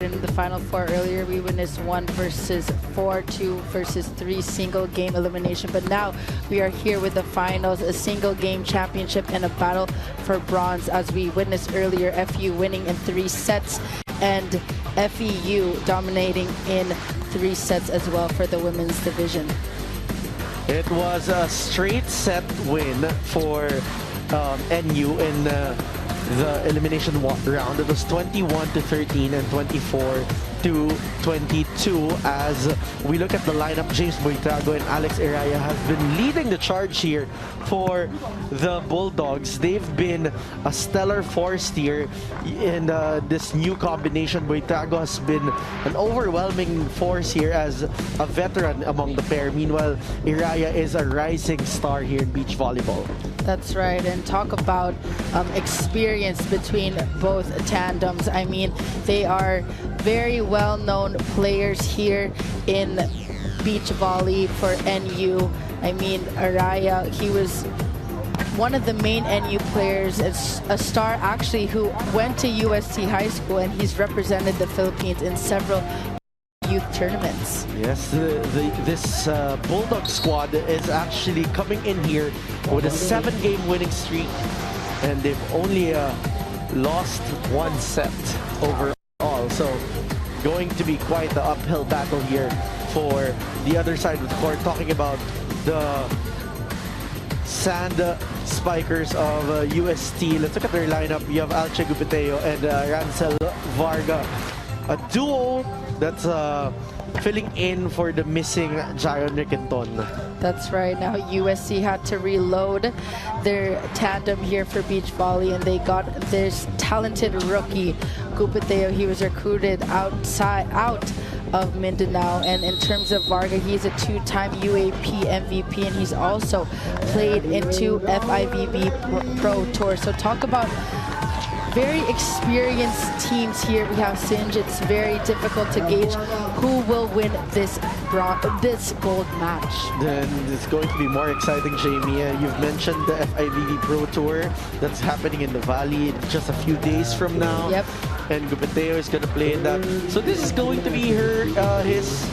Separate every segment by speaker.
Speaker 1: In the Final Four earlier, we witnessed 1 versus 4, 2 versus 3 single game elimination. But now we are here with the finals, a single game championship and a battle for bronze, as we witnessed earlier, FU winning in 3 sets and FEU dominating in 3 sets as well for the women's division.
Speaker 2: It was a straight set win for NU in the elimination round. It was 21-13 and 24-22. As we look at the lineup, James Boitrago and Alex Araya have been leading the charge here for the Bulldogs. They've been a stellar force here in this new combination. Boitrago has been an overwhelming force here as a veteran among the pair. Meanwhile, Araya is a rising star here in beach volleyball.
Speaker 1: That's right, and talk about experience between both tandems. I mean, they are very well-known players here in beach volley for NU. I mean, Araya, he was one of the main NU players, a star actually who went to UST high school, and he's represented the Philippines in several youth tournaments.
Speaker 2: Yes, this Bulldog squad is actually coming in here with a 7-game winning streak, and they've only lost 1 set overall. So going to be quite the uphill battle here for the other side of the court. Talking about the Sand Spikers of UST. Let's look at their lineup. You have Alche Gupiteo and Rancel Varga, a duo that's filling in for the missing Jaron Riquenton.
Speaker 1: That's right. Now USC had to reload their tandem here for beach volley, and they got this talented rookie, Gupiteo. He was recruited out of Mindanao, and in terms of Varga, he's a 2-time UAP MVP, and he's also played in 2 FIVB Pro Tours. So talk about very experienced teams here. We have Sinj. It's very difficult to gauge who will win this gold match.
Speaker 2: Then it's going to be more exciting, Jamie. You've mentioned the FIVB Pro Tour that's happening in the Valley just a few days from now.
Speaker 1: Yep.
Speaker 2: And Gupiteo is going to play in that. So this is going to be his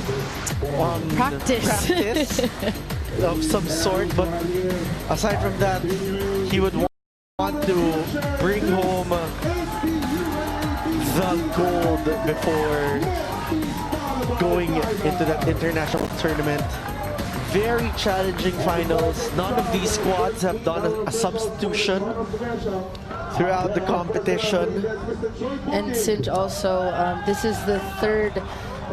Speaker 2: practice of some sort. But aside from that, he would want to bring home the gold before going into that international tournament. Very challenging finals. None of these squads have done a substitution throughout the competition.
Speaker 1: And Sinj also, this is the 3rd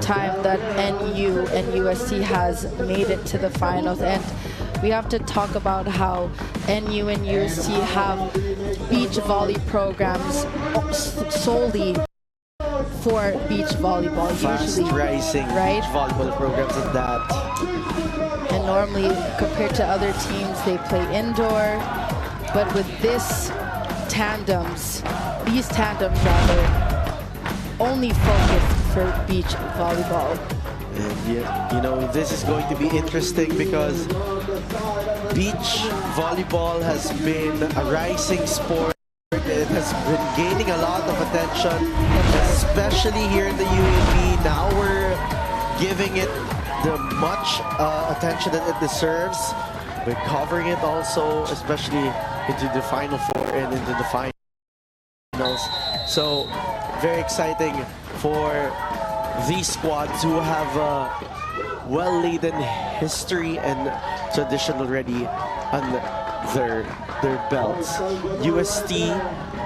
Speaker 1: time that NU and UST has made it to the finals, and we have to talk about how NU and UST have beach volley programs solely for beach volleyball. Usually,
Speaker 2: rising
Speaker 1: right?
Speaker 2: Beach volleyball programs at that.
Speaker 1: And normally, compared to other teams, they play indoor. But with these tandems rather, only focused for beach volleyball.
Speaker 2: And yeah, you know, this is going to be interesting because beach volleyball has been a rising sport. It has been gaining a lot of attention, especially here in the UAP. Now we're giving it the much attention that it deserves. We're covering it also, especially into the Final Four and into the finals. So very exciting for these squads who have well-laden history and tradition already on their belts. UST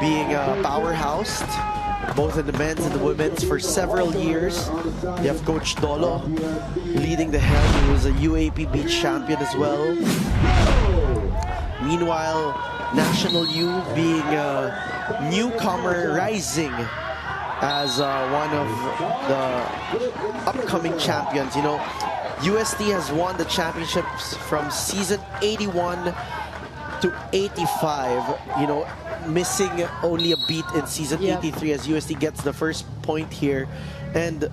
Speaker 2: being a powerhouse, both in the men's and the women's, for several years. You have Coach Dolo leading the helm, who was a UAP beach champion as well. Meanwhile, National U being a newcomer rising as one of the upcoming champions. You know, UST has won the championships from season 81 to 85, you know, missing only a beat in season 83 as UST gets the first point here. And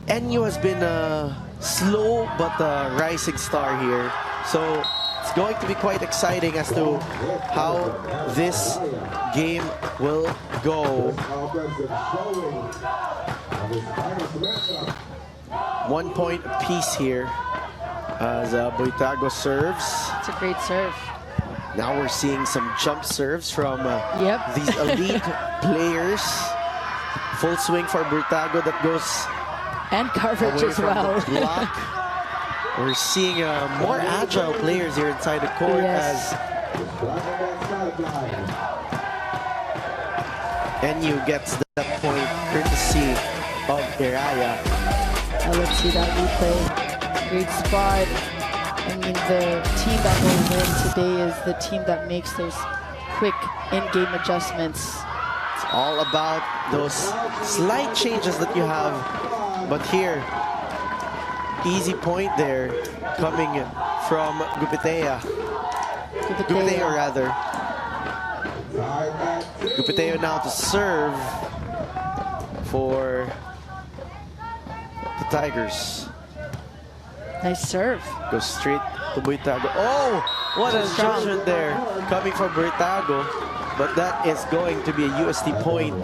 Speaker 2: NU has been a slow but a rising star here. So it's going to be quite exciting as to how this game will go. 1 point apiece here as Boitago serves.
Speaker 1: It's a great serve.
Speaker 2: Now we're seeing some jump serves from these elite players. Full swing for Boitago that goes
Speaker 1: and coverage as well.
Speaker 2: We're seeing more agile players here inside the court as NU gets that point courtesy of Iraya.
Speaker 1: Now let's see that replay. Great spot. I mean, the team that will win today is the team that makes those quick in-game adjustments.
Speaker 2: It's all about those slight changes that you have. But here, easy point there coming from Gupiteo rather. Gupiteo now to serve for the Tigers.
Speaker 1: Nice serve.
Speaker 2: Goes straight to Boitago. Oh, what a judgment there coming from Boitago. But that is going to be a UST point.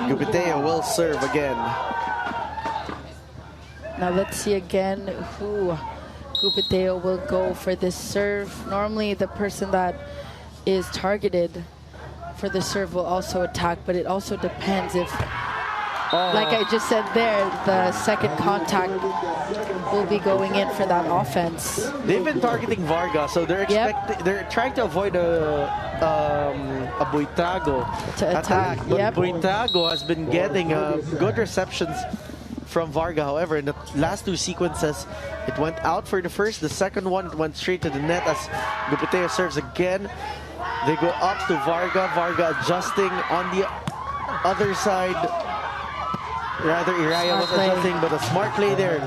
Speaker 2: Gupiteo will serve again.
Speaker 1: Now let's see again who Gupiteo will go for this serve. Normally the person that is targeted for the serve will also attack, but it also depends if, like I just said there, the second contact will be going in for that offense.
Speaker 2: They've been targeting Varga, so they're they're trying to avoid a Boitago attack. But Boitago has been getting good receptions from Varga. However, in the last two sequences, it went out for the first. The second one, it went straight to the net as Gupiteo serves again. They go up to Varga. Varga adjusting on the other side. Rather, Iraya was adjusting, but a smart play there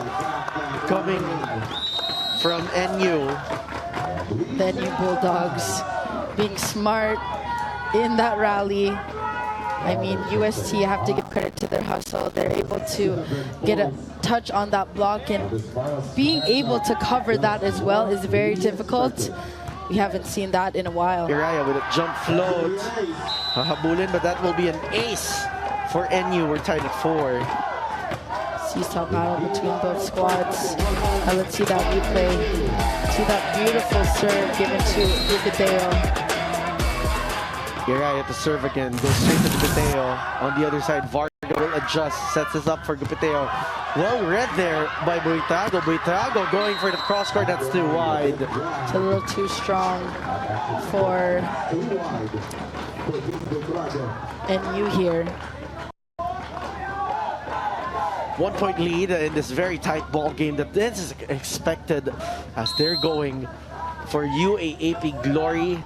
Speaker 2: coming from NU.
Speaker 1: The NU Bulldogs being smart in that rally. I mean, UST have to give credit to their hustle. They're able to get a touch on that block, and being able to cover that as well is very difficult. We haven't seen that in a while.
Speaker 2: Iraya with a jump float. Hahabulin, but that will be an ace for NU. We're tied at 4.
Speaker 1: Seesaw battle between both squads. Now let's see that replay. See that beautiful serve given to Gupiteo.
Speaker 2: Iraya to serve again, goes straight to Gupiteo. On the other side, Varga will adjust, sets this up for Gupiteo. Well read there by Boitago. Boitago going for the cross court, that's too wide.
Speaker 1: It's a little too strong for NU here.
Speaker 2: 1 point lead in this very tight ball game that this is expected as they're going for UAAP glory,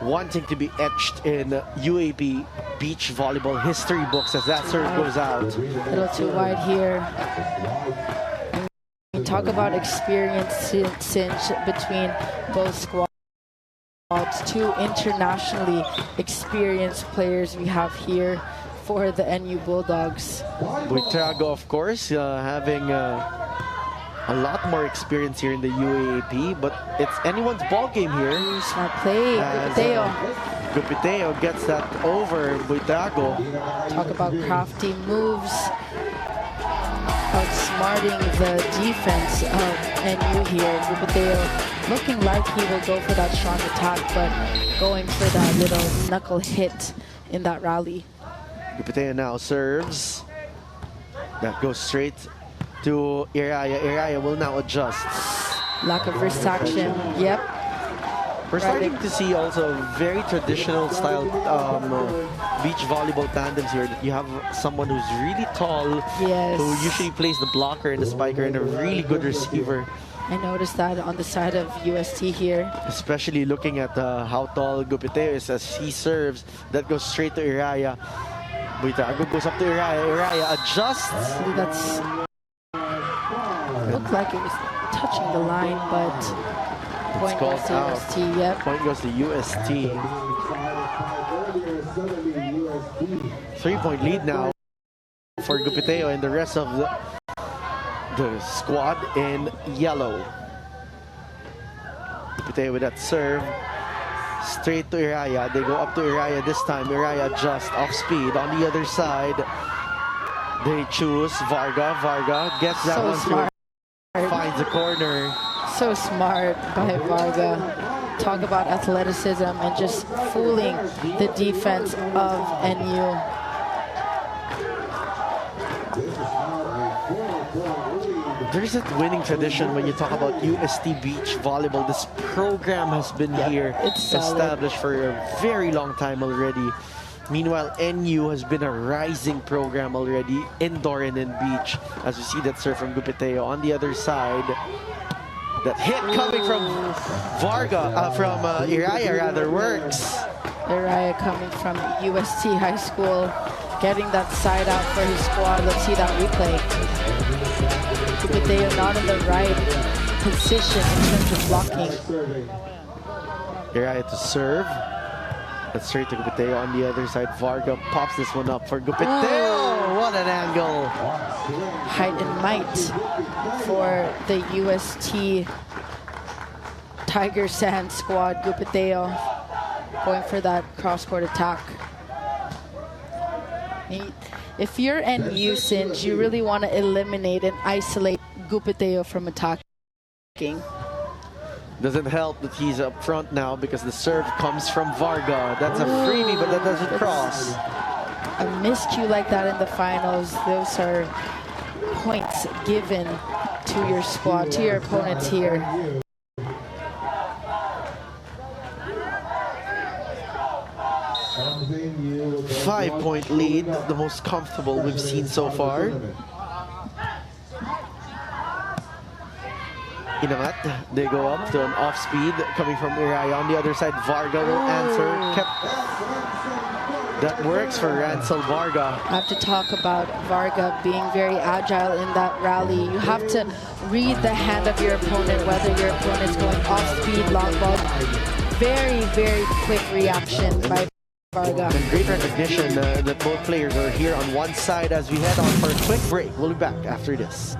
Speaker 2: wanting to be etched in UAP beach volleyball history books as that serve goes out.
Speaker 1: A little too wide here. We talk about experience cinch between both squads. Two internationally experienced players we have here for the NU Bulldogs.
Speaker 2: Boitago, of course, having a lot more experience here in the UAAP, but it's anyone's ball game here.
Speaker 1: Smart play, Gupiteo.
Speaker 2: Gupiteo gets that over Boitago.
Speaker 1: Talk about crafty moves, outsmarting the defense of NU here. Gupiteo looking like he will go for that strong attack, but going for that little knuckle hit in that rally.
Speaker 2: Gupiteo now serves. That goes straight to Iraya. Iraya will now adjust.
Speaker 1: Lack of wrist action. Yep.
Speaker 2: We're starting to see also very traditional style beach volleyball tandems here. That you have someone who's really tall, who usually plays the blocker and the spiker, and a really good receiver.
Speaker 1: I noticed that on the side of UST here.
Speaker 2: Especially looking at how tall Gupiteo is as he serves. That goes straight to Iraya. Boitago goes up to Iraya. Iraya adjusts.
Speaker 1: That's looked like it was touching the line, but point goes to UST. Yep.
Speaker 2: Point goes to UST. 3-point lead now for Gupiteo and the rest of the squad in yellow. Gupiteo with that serve. Straight to Iraya. They go up to Iraya this time. Iraya just off speed. On the other side, they choose Varga. Varga gets that
Speaker 1: So
Speaker 2: one
Speaker 1: smart.
Speaker 2: through. Finds the corner.
Speaker 1: So smart by Varga. Talk about athleticism and just fooling the defense of NU.
Speaker 2: There's a winning tradition when you talk about UST Beach Volleyball. This program has been here
Speaker 1: it's
Speaker 2: established for a very long time already. Meanwhile, NU has been a rising program already, indoor and in beach. As we see that serve from Gupiteo. On the other side, that hit coming from Varga, from Iraya rather, works.
Speaker 1: Iraya coming from UST High School, getting that side out for his squad. Let's see that replay. Gupiteo not in the right position in terms of blocking.
Speaker 2: Iraya to serve. That's straight to Gupiteo. On the other side, Varga pops this one up for Gupiteo. Oh, what an angle.
Speaker 1: Height and might for the UST Tiger Sand squad. Gupiteo going for that cross-court attack. If you're NU, Singe, you really want to eliminate and isolate Gupiteo from attacking.
Speaker 2: Doesn't help that he's up front now because the serve comes from Varga. That's a freebie, but that doesn't cross.
Speaker 1: A miscue like that in the finals, those are points given to your squad, to your opponents here.
Speaker 2: Five-point lead, the most comfortable we've seen so far. Inangat, they go up to an off-speed coming from Iraya. On the other side, Varga will answer. That works for Ransel Varga.
Speaker 1: I have to talk about Varga being very agile in that rally. You have to read the hand of your opponent, whether your opponent is going off-speed, long ball. Very, very quick reaction by Varga.
Speaker 2: And great recognition that both players are here on one side as we head on for a quick break. We'll be back after this.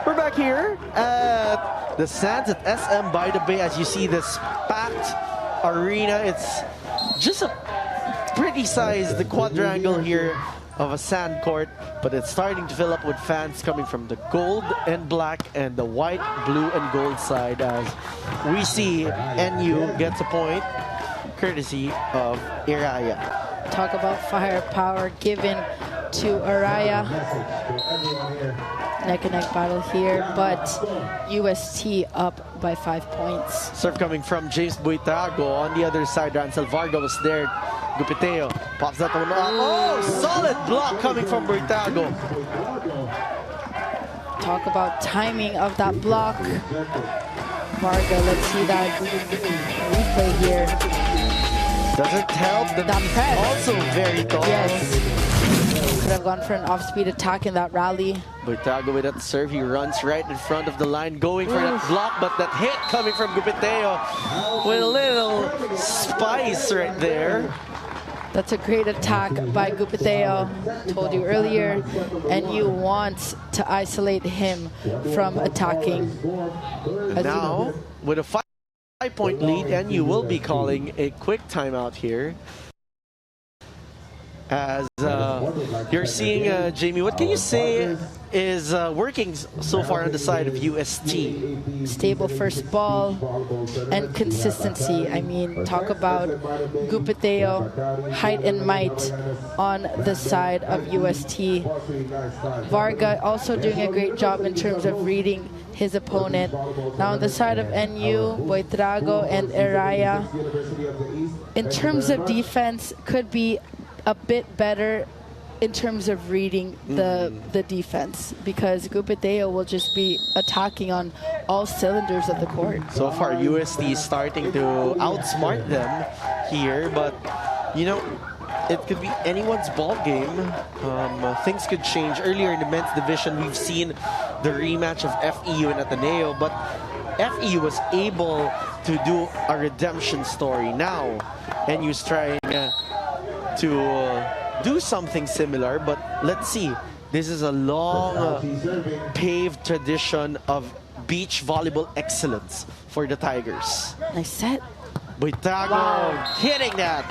Speaker 2: We're back here at the Sands at SM by the Bay. As you see this packed arena, it's just a pretty sized quadrangle here of a sand court, but it's starting to fill up with fans coming from the gold and black and the white, blue, and gold side as we see NU gets a point courtesy of Iraya.
Speaker 1: Talk about firepower given to Iraya. Neck and neck battle here, but UST up by 5 points.
Speaker 2: Serve coming from James Buitago. On the other side, Ransel Varga was there. Gupiteo pops that one up. Oh, solid block coming from Buitago.
Speaker 1: Talk about timing of that block. Varga, let's see that replay here.
Speaker 2: Doesn't help that he's
Speaker 1: press.
Speaker 2: also very tall.
Speaker 1: Yes. Could have gone for an off-speed attack in that rally.
Speaker 2: Buitago with that serve, he runs right in front of the line, going for that block, but that hit coming from Gupiteo with a little spice right there.
Speaker 1: That's a great attack by Gupiteo. Told you earlier, and you want to isolate him from attacking.
Speaker 2: And now, with a 5-point lead, and you will be calling a quick timeout here. As you're seeing, Jamie, what can you say is working so far on the side of UST?
Speaker 1: Stable first ball and consistency. I mean, talk about Gupiteo, height and might on the side of UST. Varga also doing a great job in terms of reading his opponent. Now on the side of NU, Buitrago and Iraya, in terms of defense, could be a bit better in terms of reading the defense, because Gupiteo will just be attacking on all cylinders of the court.
Speaker 2: So far, UST is starting to outsmart them here, but you know, it could be anyone's ball game. Things could change. Earlier in the men's division, we've seen the rematch of FEU and Ateneo, but FEU was able to do a redemption story. Now, NU's trying to do something similar, but let's see This is a long paved tradition of beach volleyball excellence for the Tigers.
Speaker 1: Nice set.
Speaker 2: Buitrago hitting that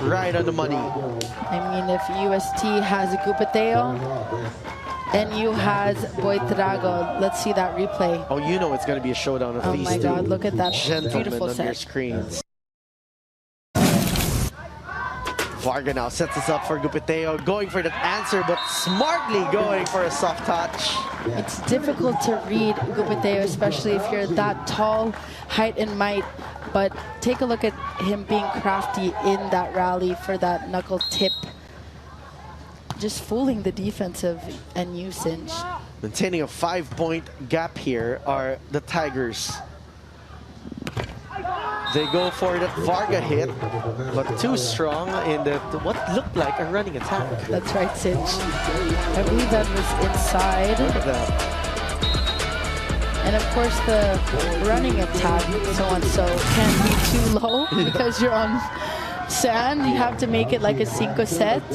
Speaker 2: right on the money.
Speaker 1: I mean, if UST has Gupateo, NU has Buitrago. Let's see that replay.
Speaker 2: Oh, you know it's going to be a showdown of these two.
Speaker 1: Oh my God, look at that
Speaker 2: Gentlemen
Speaker 1: beautiful
Speaker 2: on your
Speaker 1: set.
Speaker 2: screens. Varga now sets us up for Gupateo, going for that answer, but smartly going for a soft touch.
Speaker 1: It's difficult to read Gupateo, especially if you're that tall, height and might. But take a look at him being crafty in that rally for that knuckle tip. Just fooling the defensive NU Sinj.
Speaker 2: Maintaining a 5-point gap here are the Tigers. They go for that Varga hit, but too strong in that what looked like a running attack.
Speaker 1: That's right, Sinj. I believe that was inside.
Speaker 2: Look at that.
Speaker 1: And of course the running attack, so on, so can't be too low because you're on sand. You have to make it like a 5 set.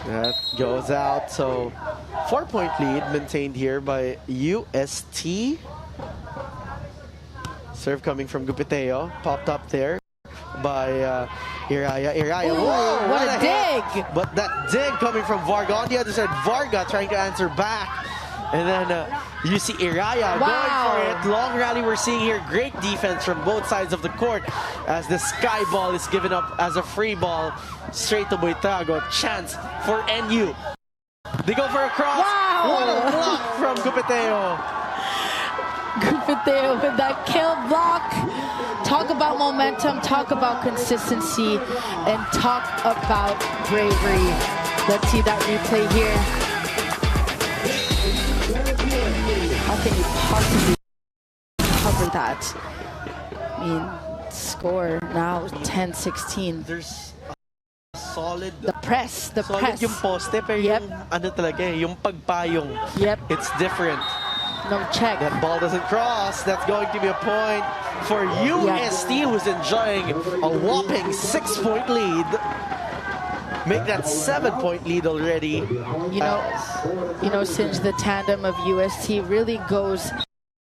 Speaker 2: That goes out, so 4-point lead maintained here by UST. Serve coming from Gupateo, popped up there by Iraya.
Speaker 1: Whoa, what a dig!
Speaker 2: Hit. But that dig coming from Varga. On the other side, Varga trying to answer back. And then you see Iraya going for it. Long rally we're seeing here. Great defense from both sides of the court as the sky ball is given up as a free ball straight to Buitrago. Chance for NU. They go for a cross.
Speaker 1: Wow.
Speaker 2: What a block from Gupateo.
Speaker 1: Gupateo with that kill block. Talk about momentum, talk about consistency, and talk about bravery. Let's see that replay here. How can you possibly cover that? I mean, score now 10-16.
Speaker 2: There's a solid
Speaker 1: The press.
Speaker 2: solid yung poste, pero
Speaker 1: Yep.
Speaker 2: yung ano talaga eh, yung pagpayong.
Speaker 1: Yep.
Speaker 2: It's different.
Speaker 1: No check.
Speaker 2: That ball doesn't cross. That's going to be a point for UST, who's enjoying a whopping 6-point lead. Make that 7-point lead already.
Speaker 1: You know, since the tandem of UST really goes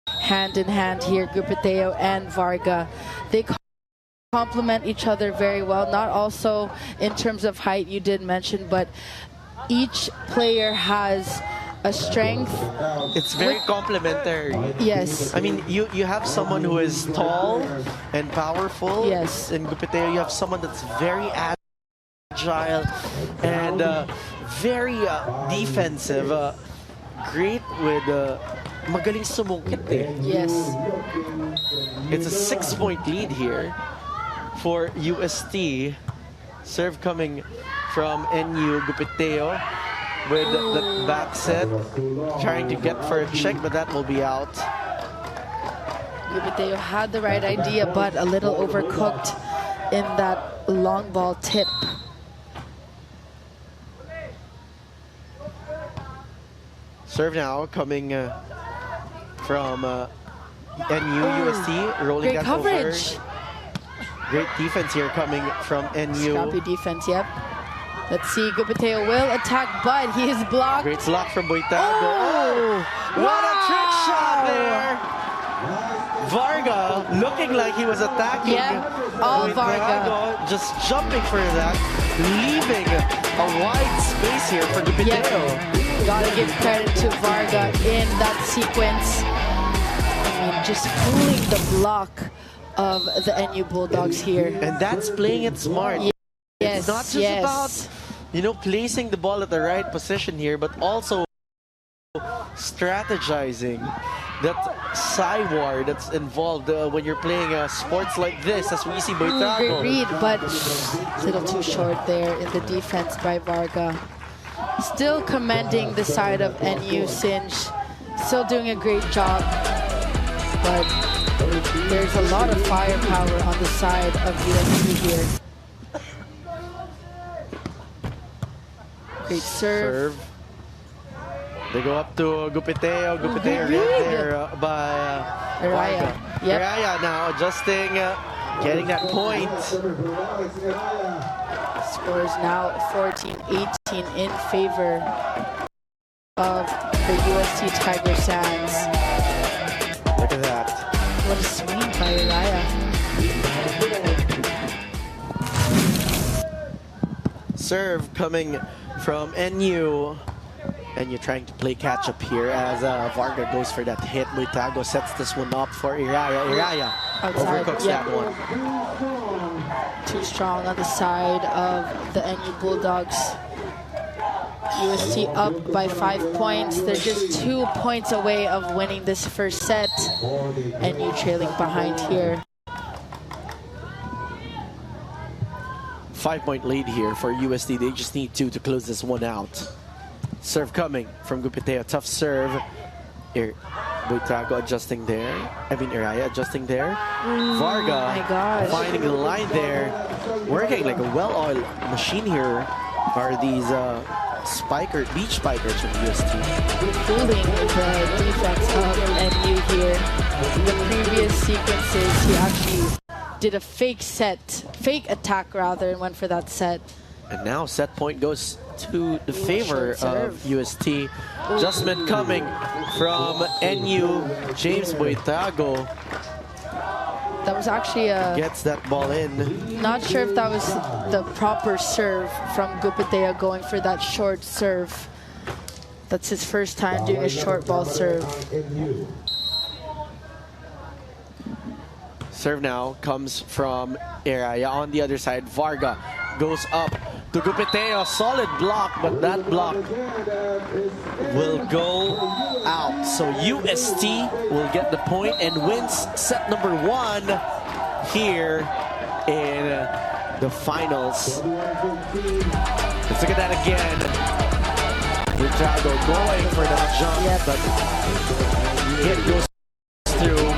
Speaker 1: hand in hand here, Gupateo and Varga, they complement each other very well. Not also in terms of height, you did mention, but each player has a strength.
Speaker 2: It's very complementary.
Speaker 1: Yes.
Speaker 2: I mean, you have someone who is tall and powerful.
Speaker 1: Yes.
Speaker 2: In Gupateo, you have someone that's very agile and very defensive. Great with magaling sumungkit eh.
Speaker 1: Yes.
Speaker 2: It's a 6-point lead here for UST. Serve coming from NU Gupateo with the back set, trying to get for a check, but that will be out.
Speaker 1: Gupateo had the right idea, but a little overcooked in that long ball tip.
Speaker 2: Serve now coming from NU UST, rolling
Speaker 1: Great
Speaker 2: that
Speaker 1: coverage.
Speaker 2: over. Great defense here coming from NU.
Speaker 1: Scrappy defense, yep. Let's see, Gupateo will attack, but he is blocked.
Speaker 2: Great block from Buitrago.
Speaker 1: Oh!
Speaker 2: What a trick
Speaker 1: Wow!
Speaker 2: shot there! Varga looking like he was attacking.
Speaker 1: Yeah, all
Speaker 2: Buitrago, just jumping for that, leaving a wide space here for Gupateo.
Speaker 1: Yep. Gotta give credit to Varga in that sequence. I mean, just fooling the block of the NU Bulldogs here.
Speaker 2: And that's playing it smart.
Speaker 1: Yes,
Speaker 2: It's not just
Speaker 1: yes.
Speaker 2: about, placing the ball at the right position here, but also strategizing that side-war that's involved when you're playing sports like this, as we see Buitrago.
Speaker 1: Great read, but a little too short there in the defense by Varga. Still commending the side of NU Sinj. Still doing a great job, but there's a lot of firepower on the side of UST here. Great serve.
Speaker 2: They go up to Gupateo. Gupateo
Speaker 1: good
Speaker 2: right
Speaker 1: read.
Speaker 2: there by
Speaker 1: Iraya.
Speaker 2: Varga.
Speaker 1: Yep.
Speaker 2: Iraya now adjusting getting that point.
Speaker 1: Score is now 14-18 in favor of the UST Tiger Sands.
Speaker 2: Look at that.
Speaker 1: What a swing by Uriah.
Speaker 2: Serve coming from NU. NU trying to play catch up here as Varga goes for that hit. Buitrago sets this one up for Uriah. Uriah overcooks that one.
Speaker 1: Too strong on the side of the NU Bulldogs. UST up by 5 points. They're just 2 points away of winning this first set. NU trailing behind here.
Speaker 2: 5-point lead here for UST. They just need to close this one out. Serve coming from Gupiteo. Tough serve. Buitrago adjusting there. Uriah adjusting there. Varga finding the line there. Working like a well-oiled machine here are these beach spikers from UST.
Speaker 1: Fooling the defense of NU here. In the previous sequences, he actually did a fake attack rather, and went for that set.
Speaker 2: And now set point goes to the favor of UST. Adjustment coming from NU. James Buitrago.
Speaker 1: That was actually
Speaker 2: gets that ball in.
Speaker 1: Not sure if that was the proper serve from Gupiteo going for that short serve. That's his first time doing a short ball serve.
Speaker 2: Serve now comes from Uriah. On the other side, Varga goes up to Gupiteo. Solid block, but that block will go out. So UST will get the point and wins set number 1 here in the finals. Let's look at that again. Buitrago going for that jump, but it goes through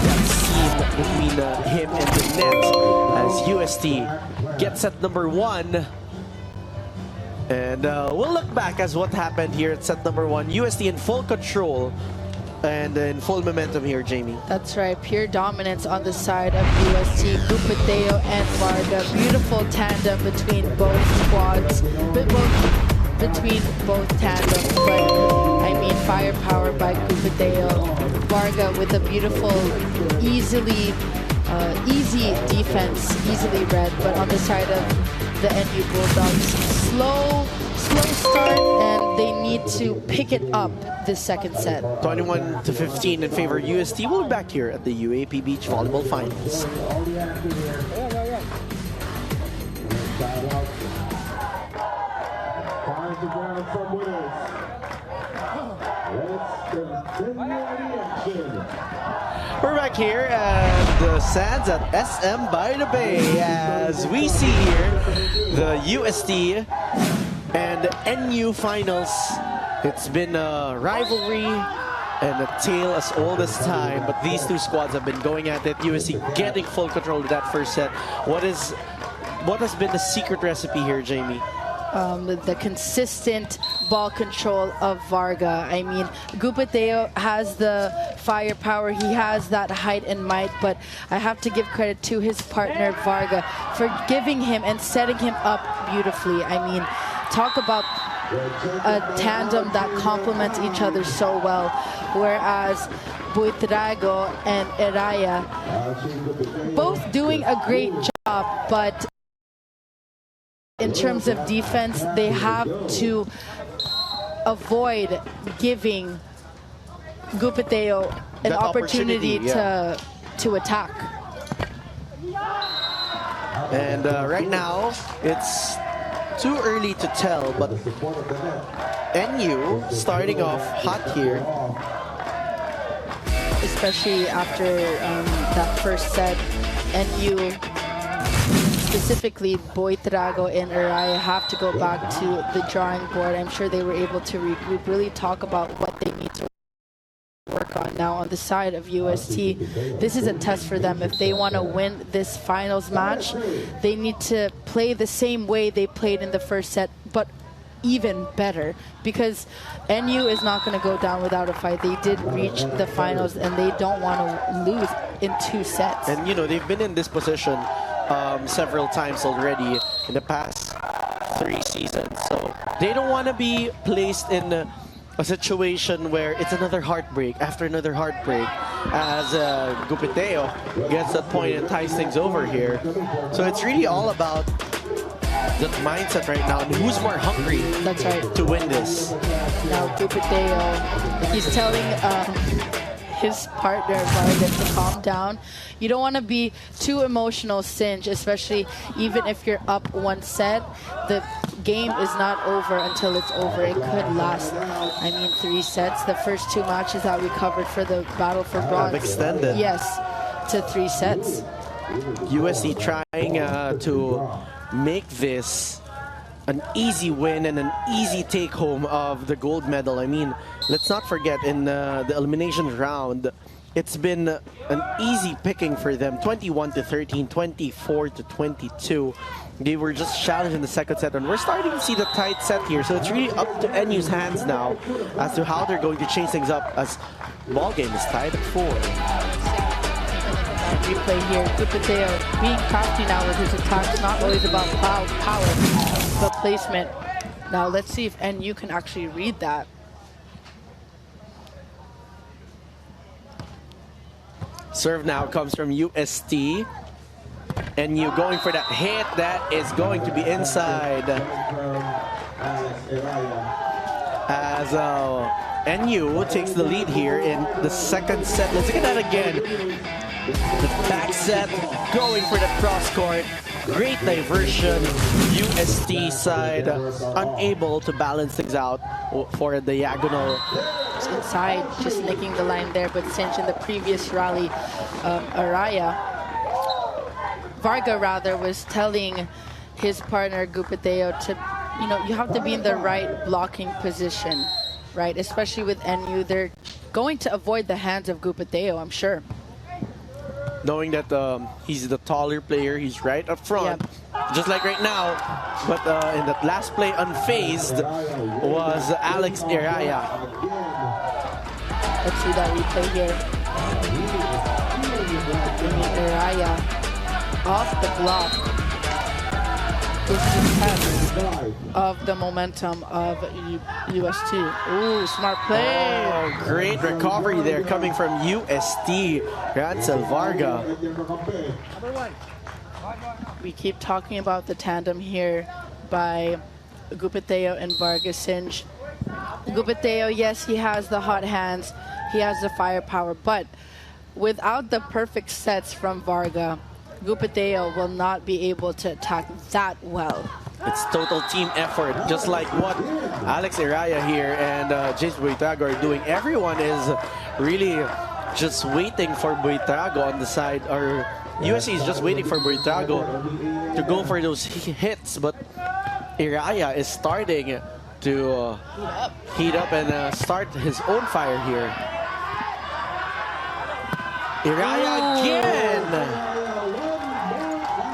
Speaker 2: that seam between him and the net as UST gets set number 1. And we'll look back as what happened here at set number 1. UST in full control and in full momentum here, Jamie.
Speaker 1: That's right, pure dominance on the side of UST. Gupiteo and Varga. Beautiful tandem between both squads, between both tandems. But I mean, firepower by Gupiteo. Varga with a beautiful, easy defense, easily read. But on the side of the NU Bulldogs, slow start, and they need to pick it up this second set.
Speaker 2: 21-15 in favor of UST. We'll be back here at the UAP Beach Volleyball Finals. We're back here at the Sands at SM by the Bay as we see here the UST and NU finals. It's been a rivalry and a tale as old as time, but these two squads have been going at it. UST getting full control of that first set. What has been the secret recipe here, Jamie?
Speaker 1: The consistent ball control of Varga. I mean, Gupiteo has the firepower, he has that height and might, but I have to give credit to his partner Varga for giving him and setting him up beautifully. I mean, talk about a tandem that complements each other so well, whereas Buitrago and Uriah both doing a great job, but in terms of defense, they have to avoid giving Gupiteo an opportunity to attack.
Speaker 2: And right now, it's too early to tell, but NU starting off hot here.
Speaker 1: Especially after that first set, NU, specifically Buitrago and Uriah, have to go back to the drawing board. I'm sure they were able to regroup, really talk about what they need to work on now on the side of UST. This is a test for them. If they want to win this finals match, they need to play the same way they played in the first set, but even better, because NU is not going to go down without a fight. They did reach the finals, and they don't want to lose in 2 sets.
Speaker 2: And you know, they've been in this position several times already in the past 3 seasons, so they don't want to be placed in a situation where it's another heartbreak after another heartbreak, as Gupiteo gets that point and ties things over here. So it's really all about the mindset right now and who's more hungry.
Speaker 1: That's right.
Speaker 2: To win this.
Speaker 1: Now Gupiteo, he's telling his partner Varga to calm down. You don't want to be too emotional, Sinj, especially even if you're up 1 set. The game is not over until it's over. It could last, I mean, 3 sets. The first 2 matches that we covered for the battle for bronze.
Speaker 2: Have extended.
Speaker 1: Yes, to 3 sets.
Speaker 2: UST trying to make this an easy win and an easy take home of the gold medal. I mean, let's not forget, in the elimination round, it's been an easy picking for them. 21-13, 24-22. They were just challenged in the second set, and we're starting to see the tight set here. So it's really up to NU's hands now as to how they're going to change things up, as ball game is tied at 4.
Speaker 1: Replay here. Gupiteo being crafty now with his attacks, not always about power, but placement. Now let's see if NU can actually read that.
Speaker 2: Serve now comes from UST. NU going for that hit that is going to be inside. As NU takes the lead here in the second set. Let's look at that again. The back set going for the cross court. Great diversion. UST side unable to balance things out for a diagonal.
Speaker 1: Inside, just nicking the line there, but Sinch in the previous rally, Varga rather, was telling his partner Gupiteo to, you know, you have to be in the right blocking position, right? Especially with NU, they're going to avoid the hands of Gupiteo, I'm sure.
Speaker 2: Knowing that he's the taller player, he's right up front, just like right now. But in that last play, unfazed was Alex Iraya.
Speaker 1: Let's see that replay here. Iraya off the block is the test of the momentum of UST. Ooh, smart play.
Speaker 2: Oh, great recovery there coming from UST. Rancel Varga.
Speaker 1: We keep talking about the tandem here by Gupiteo and Varga Sinj. Gupiteo, yes, he has the hot hands, he has the firepower, but without the perfect sets from Varga, Gupiteo will not be able to attack that well.
Speaker 2: It's total team effort, just like what Alex Iraya here and James Buitrago are doing. Everyone is really just waiting for Buitrago on the side, or USC is just waiting for Buitrago to go for those hits, but Iraya is starting to heat up and start his own fire here. Iraya again!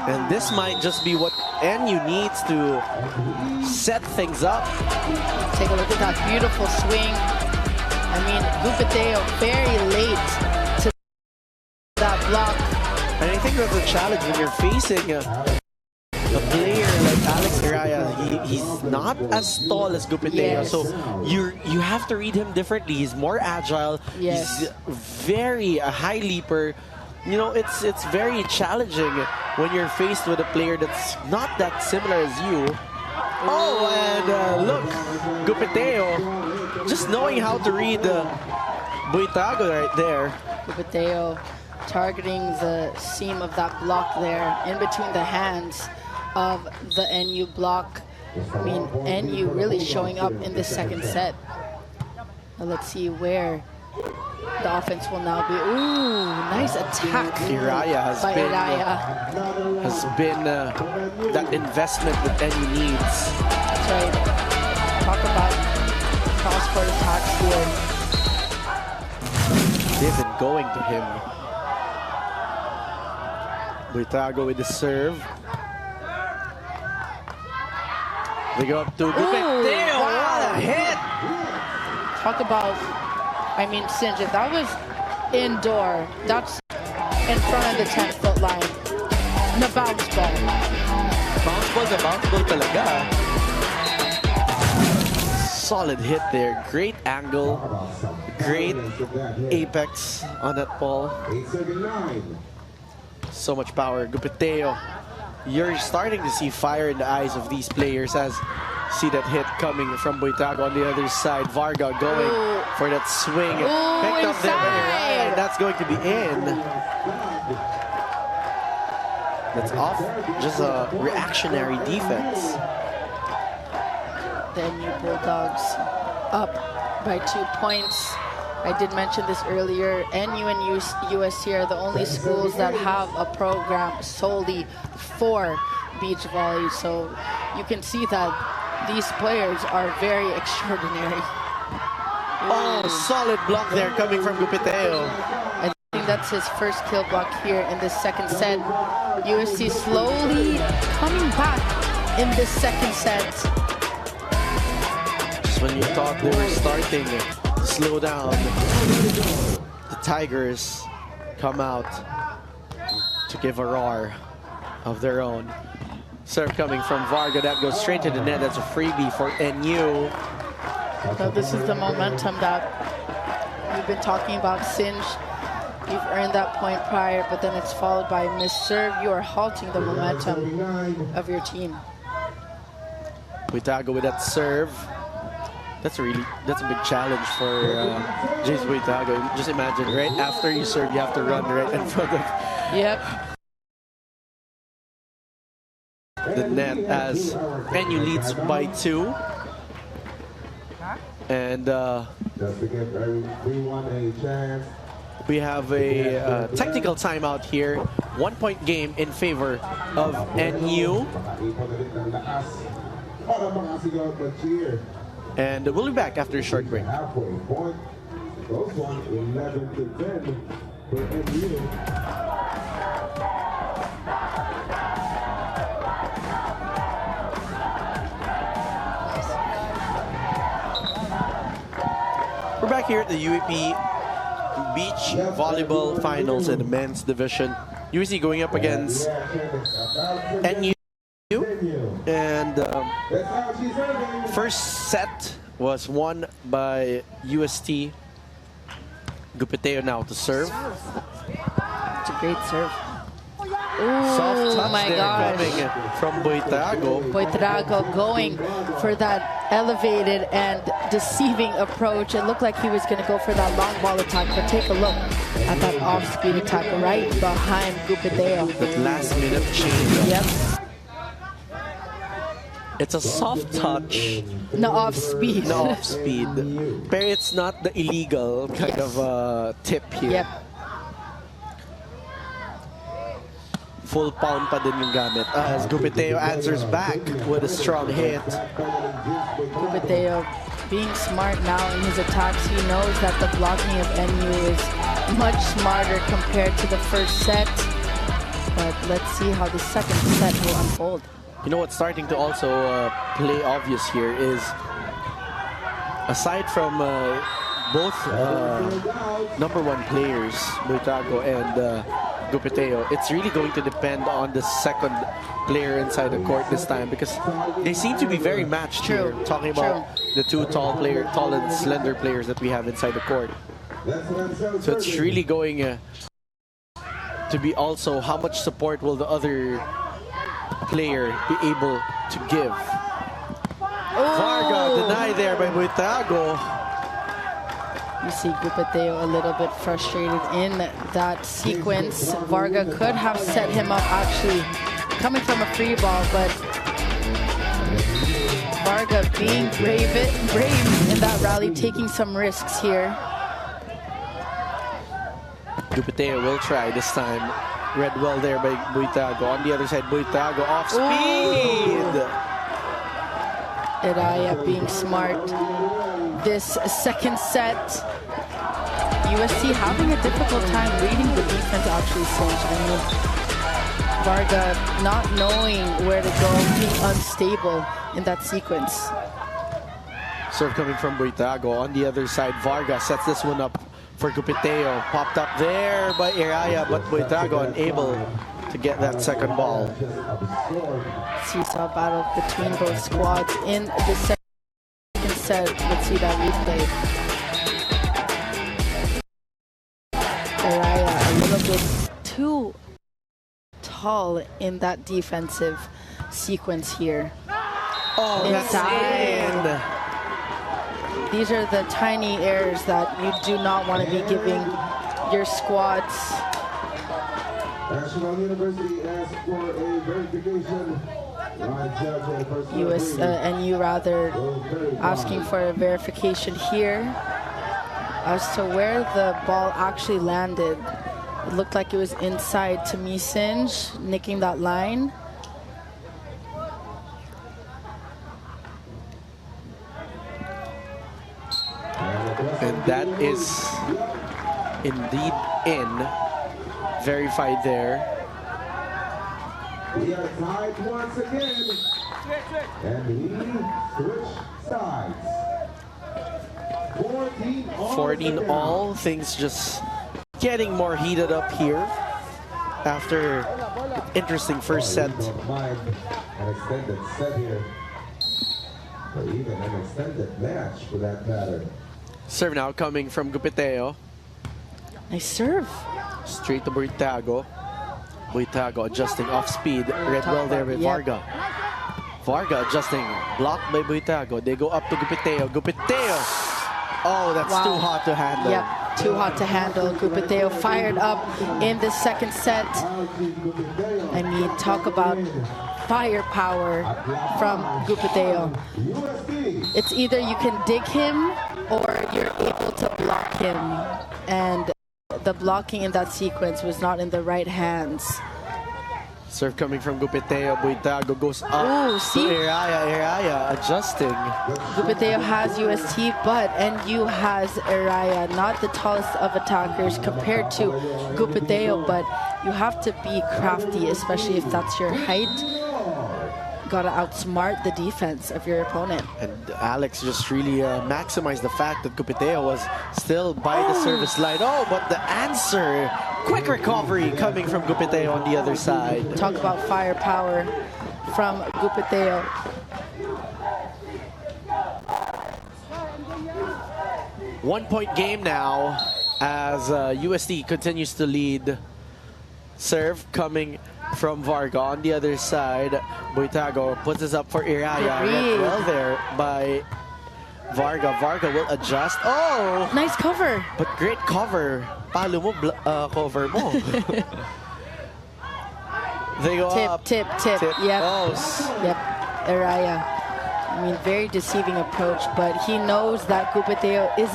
Speaker 2: And this might just be what NU needs to set things up.
Speaker 1: Take a look at that beautiful swing. I mean, Gupiteo very late to that block.
Speaker 2: And I think that's a challenge when you're facing a player like Alex Iraya. He's not as tall as Gupiteo,
Speaker 1: yes.
Speaker 2: so you have to read him differently. He's more agile.
Speaker 1: Yes.
Speaker 2: He's very a high leaper. You know, it's very challenging when you're faced with a player that's not that similar as you. Oh, and look, Gupiteo, just knowing how to read Buitrago right there.
Speaker 1: Gupiteo targeting the seam of that block there, in between the hands of the NU block. I mean, NU really showing up in the second set. Now let's see where the offense will now be. Ooh, nice attack.
Speaker 2: Iraya has been that investment that NU needs.
Speaker 1: That's right. Talk about cross-court attacks here.
Speaker 2: They've been going to him. Buitrago with the serve. They go up to Gupeteo. What a hit!
Speaker 1: Talk about, I mean, Sinjin, that was indoor. That's in front of the 10-foot line. And a bounce ball.
Speaker 2: Bounce ball talaga. Solid hit there. Great angle. Great apex on that ball. So much power. Gupeteo. You're starting to see fire in the eyes of these players as see that hit coming from Boitago on the other side. Varga going for that swing. Picked up there by Ryan. That's going to be in. That's off. Just a reactionary defense.
Speaker 1: The NU Bulldogs up by 2 points. I did mention this earlier. NU and UST are the only schools that have a program solely for beach volley. So you can see that these players are very extraordinary.
Speaker 2: Oh, solid block there coming from Gupeteo.
Speaker 1: I think that's his first kill block here in the second set. UST slowly coming back in the second set.
Speaker 2: Just when you thought they were starting to slow down, the Tigers come out to give a roar of their own. Serve coming from Varga, that goes straight to the net. That's a freebie for NU.
Speaker 1: So this is the momentum that we've been talking about. Singe, you've earned that point prior, but then it's followed by a missed serve. You are halting the momentum of your team.
Speaker 2: Boitago with that serve. That's a big challenge for James Boitago. Just imagine, right after you serve, you have to run right in front of the net as NU leads by 2. And we have a technical timeout here. 1 point game in favor of NU. And we'll be back after a short break. We're back here at the UAP Beach Volleyball Finals in the men's division. UST going up against NU. And first set was won by UST. Gupeteo now to serve.
Speaker 1: It's a great serve.
Speaker 2: Soft touch
Speaker 1: my
Speaker 2: there
Speaker 1: gosh.
Speaker 2: coming from Boitago.
Speaker 1: Boitago going for that elevated and deceiving approach. It looked like he was going to go for that long ball attack, but take a look at that off-speed attack right behind Gupeteo.
Speaker 2: That last minute change.
Speaker 1: Yep.
Speaker 2: It's a soft touch.
Speaker 1: No off-speed.
Speaker 2: No off-speed. But it's not the illegal kind of tip here.
Speaker 1: Yep.
Speaker 2: Full pound pa din yung gamit as Gupeteo answers back with a strong hit.
Speaker 1: Gupeteo being smart now in his attacks. He knows that the blocking of NU is much smarter compared to the first set. But let's see how the second set will unfold.
Speaker 2: You know what's starting to also play obvious here is, aside from both #1 players, Boitago and Gupeteo, it's really going to depend on the second player inside the court this time because they seem to be very matched here. Talking about the two tall and slender players that we have inside the court. So it's really going to be also how much support will the other player be able to give. Varga denied there by Boitago.
Speaker 1: You see Gupeteo a little bit frustrated in that sequence. Varga could have set him up actually coming from a free ball, but Varga being brave in that rally, taking some risks here.
Speaker 2: Gupeteo will try this time. Read well there by Boitago. On the other side, Boitago off speed.
Speaker 1: Iraya being smart. This second set, UST having a difficult time reading the defense actually, Singe. I mean, Varga not knowing where to go, being unstable in that sequence.
Speaker 2: Serve coming from Buitago. On the other side, Varga sets this one up for Gupiteo. Popped up there by Iraya, but Buitago unable to get that second ball.
Speaker 1: Seesaw battle between both squads in the second set. Let's see that replay. Iraya a little bit too tall in that defensive sequence here.
Speaker 2: Oh, that's in.
Speaker 1: These are the tiny errors that you do not want to be giving your squads.
Speaker 3: National University asked for a verification.
Speaker 1: NU rather asking for a verification here as to where the ball actually landed. It looked like it was inside to Misinj, nicking that line.
Speaker 2: And that is indeed in. Verified there.
Speaker 3: We are tied once again. And we switch sides.
Speaker 2: 14 all. Things just getting more heated up here after interesting first set.
Speaker 3: An extended set here. Or even an extended match for that matter.
Speaker 2: Serve now coming from Gupiteo.
Speaker 1: Nice serve.
Speaker 2: Straight to Buitago. Buitago adjusting off speed. Read well there with Varga. Varga adjusting. Blocked by Buitago. They go up to Gupiteo. Gupiteo! Oh, that's too hot to handle.
Speaker 1: Yep, too hot to handle. Gupiteo fired up in the second set. I mean, talk about firepower from Gupiteo. It's either you can dig him or you're able to block him. And the blocking in that sequence was not in the right hands.
Speaker 2: Serve coming from Gupiteo. Buitago goes up to Iraya. Iraya adjusting.
Speaker 1: Gupiteo has UST, but NU has Iraya. Not the tallest of attackers compared to Gupiteo, but you have to be crafty, especially if that's your height. Gotta outsmart the defense of your opponent.
Speaker 2: And Alex just really maximized the fact that Gupiteo was still by the service line. Oh, but the answer, quick recovery coming from Gupiteo on the other side.
Speaker 1: Talk about firepower from Gupiteo.
Speaker 2: One-point game now as UST continues to lead. Serve coming from Varga on the other side. Buitago puts this up for Iraya. Well there by Varga. Varga will adjust. Oh!
Speaker 1: Nice cover.
Speaker 2: But great cover. Palo mo, cover mo. They go up.
Speaker 1: Tip. Yep.
Speaker 2: Oh.
Speaker 1: Yep. Iraya. I mean, very deceiving approach, but he knows that Gupiteo is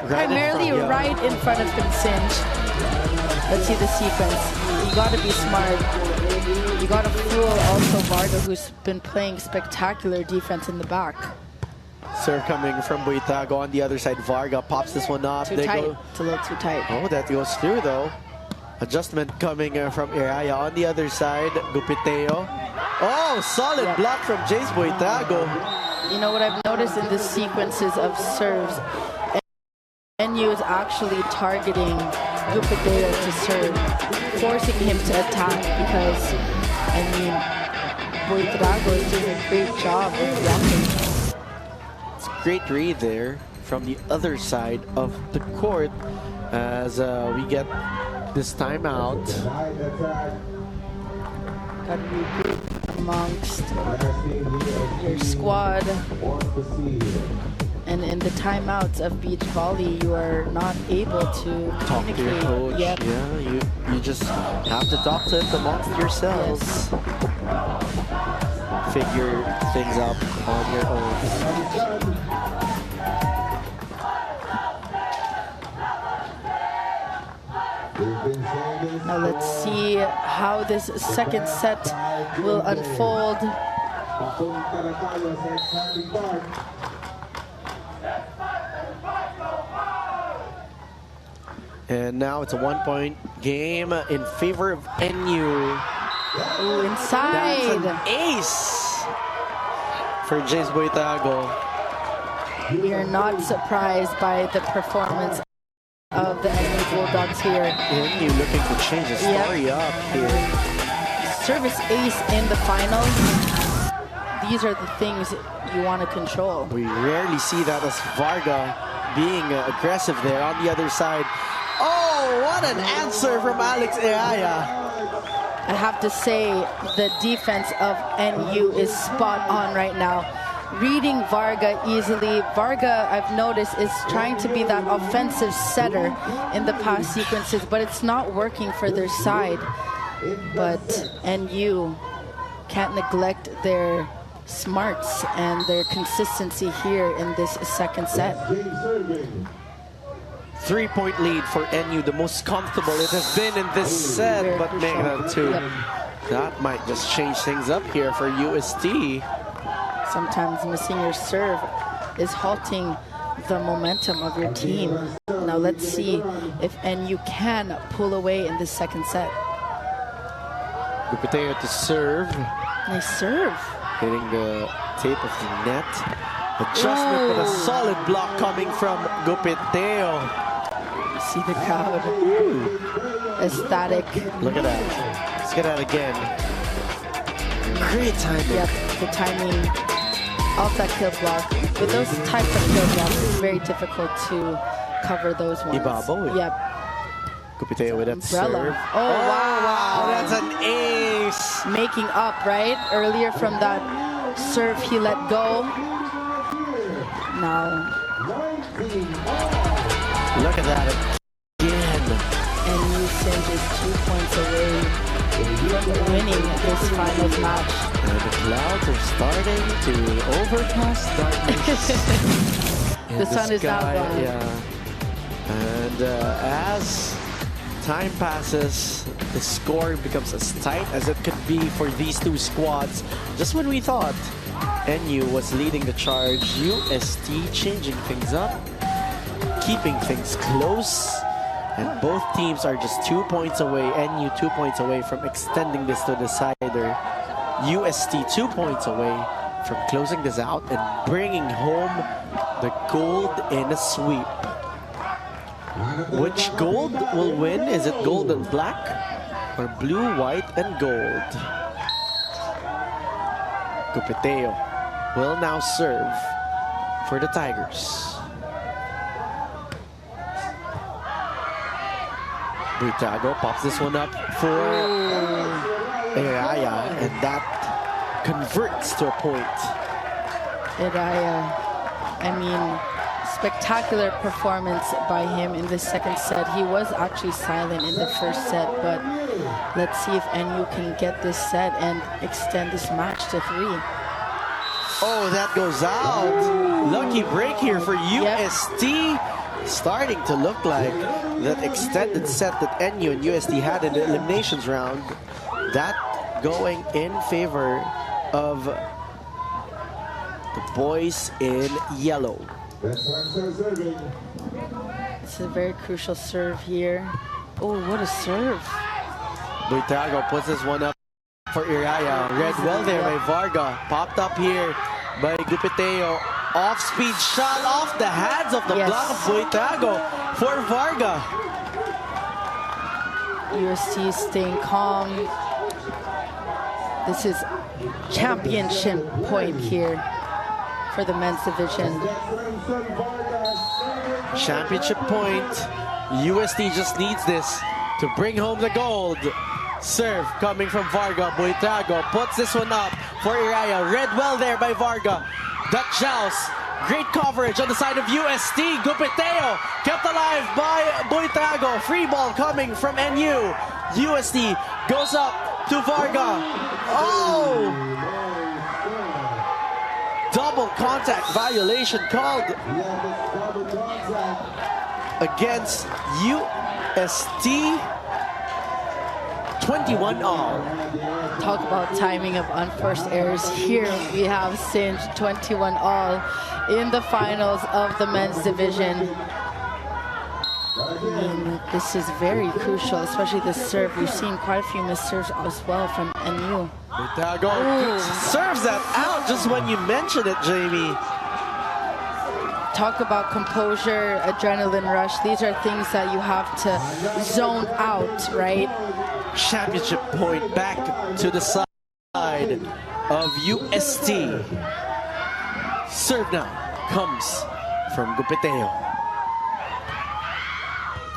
Speaker 1: primarily right in front of Misinj. Let's see the sequence. You gotta be smart. You gotta fool also Varga, who's been playing spectacular defense in the back.
Speaker 2: Serve coming from Buitago on the other side. Varga pops this one up.
Speaker 1: Too tight. It's a little too tight.
Speaker 2: Oh, that goes through though. Adjustment coming from Iraya on the other side. Gupiteo. Oh, solid block from Jace Buitago.
Speaker 1: You know what I've noticed in the sequences of serves, NU is actually targeting Gupiteo to serve, forcing him to attack because, I mean, Buitago is doing a great job of blocking.
Speaker 2: It's a great read there from the other side of the court as we get this timeout.
Speaker 1: Got to regroup amongst your squad. And in the timeouts of beach volley, you are not able to
Speaker 2: talk to your coach.
Speaker 1: Yep.
Speaker 2: Yeah, you just have to talk to it amongst yourselves.
Speaker 1: Yes.
Speaker 2: Figure things out on your own.
Speaker 1: Now let's see how this second set will unfold.
Speaker 2: And now it's a 1-point game in favor of NU.
Speaker 1: Ooh, inside.
Speaker 2: That's an ace for James Boitago.
Speaker 1: We are not surprised by the performance of the NU Bulldogs here.
Speaker 2: NU looking to change the story up here.
Speaker 1: Service ace in the final. These are the things you want to control.
Speaker 2: We rarely see that as Varga being aggressive there on the other side. Oh, what an answer from Alex Eaya.
Speaker 1: I have to say the defense of NU is spot on right now. Reading Varga easily. Varga, I've noticed, is trying to be that offensive setter in the past sequences, but it's not working for their side. But NU can't neglect their smarts and their consistency here in this second set.
Speaker 2: 3-point lead for NU, the most comfortable it has been in this set,
Speaker 1: Very
Speaker 2: but
Speaker 1: crucial.
Speaker 2: making that two. That might just change things up here for UST.
Speaker 1: Sometimes missing your serve is halting the momentum of your team. Now let's see if NU can pull away in this second set.
Speaker 2: Gupiteo to serve.
Speaker 1: Nice serve.
Speaker 2: Hitting the tape of the net. Adjustment, but a solid block coming from Gupiteo.
Speaker 1: See the crowd. Ecstatic.
Speaker 2: Look at that. Let's get that again. Great timing.
Speaker 1: Yep, the timing of that kill block. With those types of kill blocks, it's very difficult to cover those ones.
Speaker 2: Ibabo.
Speaker 1: Yep.
Speaker 2: Gupiteo with that
Speaker 1: Umbrella.
Speaker 2: serve.
Speaker 1: Oh, wow.
Speaker 2: That's an ace.
Speaker 1: Making up, right? Earlier from that serve he let go. Now,
Speaker 2: look at that again.
Speaker 1: NU Singe is 2 points away from winning this finals match.
Speaker 2: And the clouds are starting to overcast darkness.
Speaker 1: The sun is now gone.
Speaker 2: Yeah. And as time passes, the score becomes as tight as it could be for these two squads. Just when we thought NU was leading the charge, UST changing things up, keeping things close, and both teams are just 2 points away. NU 2 points away from extending this to the decider. UST 2 points away from closing this out and bringing home the gold in a sweep. Which gold will win? Is it gold and black or blue, white, and gold? Gupiteo will now serve for the Tigers. Boitago pops this one up for Eaya, and that converts to a point.
Speaker 1: Eaya, I mean, spectacular performance by him in the second set. He was actually silent in the first set, but let's see if NU can get this set and extend this match to 3.
Speaker 2: Oh, that goes out. Lucky break here for UST. Starting to look like that extended set that NU and UST had in the eliminations round. That going in favor of the boys in yellow.
Speaker 1: It's a very crucial serve here. Oh, what a serve.
Speaker 2: Boitago puts this one up for Eaya. Read well there by Varga. Popped up here by Gupiteo. Off-speed shot off the hands of the block of Boitago for Varga.
Speaker 1: UST staying calm. This is championship point here for the men's division.
Speaker 2: Championship point. UST just needs this to bring home the gold. Serve coming from Varga. Boitago puts this one up for Eaya. Read well there by Varga. That joust. Great coverage on the side of UST. Gupiteo kept alive by Boitago. Free ball coming from NU. UST goes up to Varga. Oh! Double contact violation called against UST. 21 all.
Speaker 1: Talk about timing of unforced errors. Here we have Singe 21 all in the finals of the men's division. I mean, This is very crucial, especially the serve. We've seen quite a few missed serves as well from NU.
Speaker 2: Buitago serves that out just when you mention it, Jamie.
Speaker 1: Talk about composure, adrenaline rush. These are things that you have to zone out, right?
Speaker 2: Championship point back to the side of UST. Serve now comes from Gupiteo.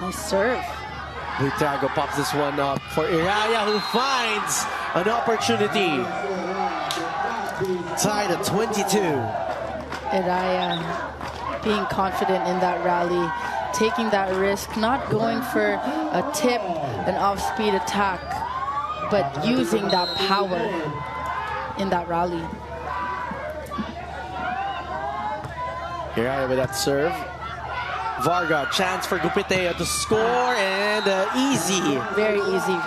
Speaker 1: Nice serve.
Speaker 2: Buitago pops this one up for Iraya, who finds an opportunity. Tied at 22.
Speaker 1: Iraya being confident in that rally, taking that risk, not going for a tip, an off-speed attack, but using that power in that rally.
Speaker 2: Iraya with that serve. Varga, chance for Gupiteo to score, and easy.
Speaker 1: Very easy.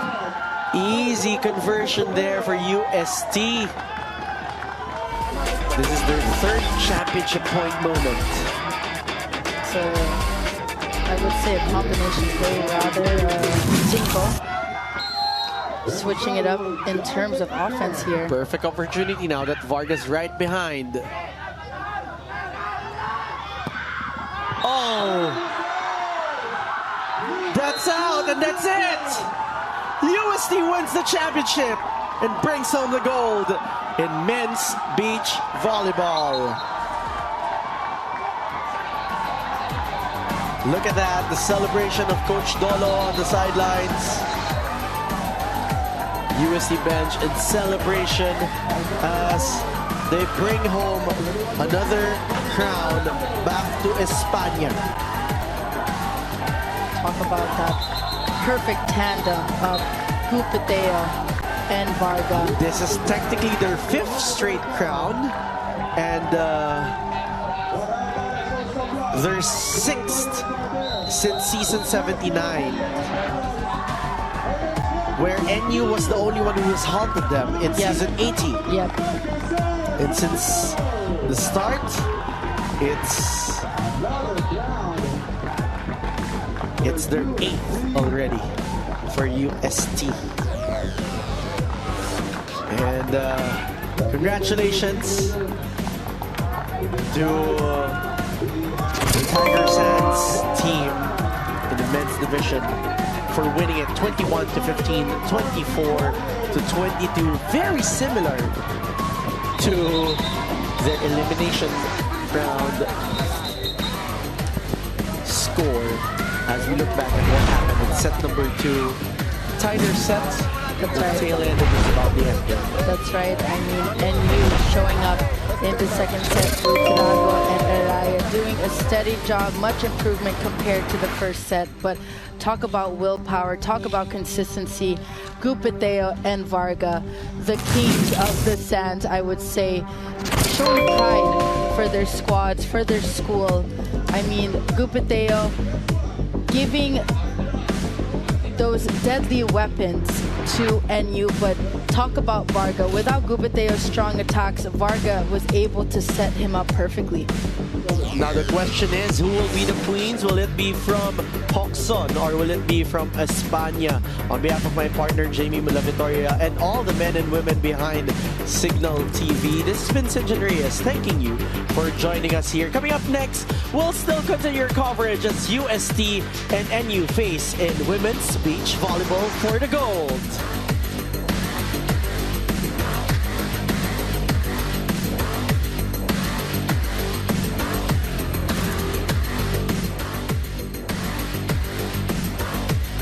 Speaker 2: Easy conversion there for UST. This is their third championship point moment.
Speaker 1: So I would say a combination play, rather simple. Switching it up in terms of offense here.
Speaker 2: Perfect opportunity now that Varga's right behind. Oh! That's out, and that's it! UST wins the championship and brings home the gold in men's beach volleyball. Look at that, the celebration of Coach Dolo on the sidelines. UST bench in celebration as they bring home another crown back to España.
Speaker 1: Talk about that perfect tandem of Gupiteo and Varga.
Speaker 2: This is technically their 5th straight crown and their 6th since season 79, where NU was the only one who has halted them in season 80.
Speaker 1: Yep.
Speaker 2: And since the start, it's their 8th already for UST. And congratulations to the Tiger Sands team in the men's division for winning it 21-15, 24-22. Very similar to their elimination round score as we look back at what happened in set number 2. Tighter sets.
Speaker 1: That's
Speaker 2: the
Speaker 1: right.
Speaker 2: tail end of this about the end.
Speaker 1: That's right. I mean, NU showing up in the second set. Buitago and Araya doing a steady job, much improvement compared to the first set. But talk about willpower, talk about consistency. Gupiteo and Varga, the kings of the sands, I would say, showing pride for their squads, for their school. I mean, Gupiteo giving those deadly weapons to NU, but talk about Varga. Without Gupiteo's strong attacks, Varga was able to set him up perfectly.
Speaker 2: Now the question is, who will be the queens? Will it be from Hoxon or will it be from España? On behalf of my partner Jamie Mulavitoria and all the men and women behind Signal TV, this has been Sinjan Reyes thanking you for joining us here. Coming up next, we'll still continue your coverage as UST and NU face in women's beach volleyball for the gold.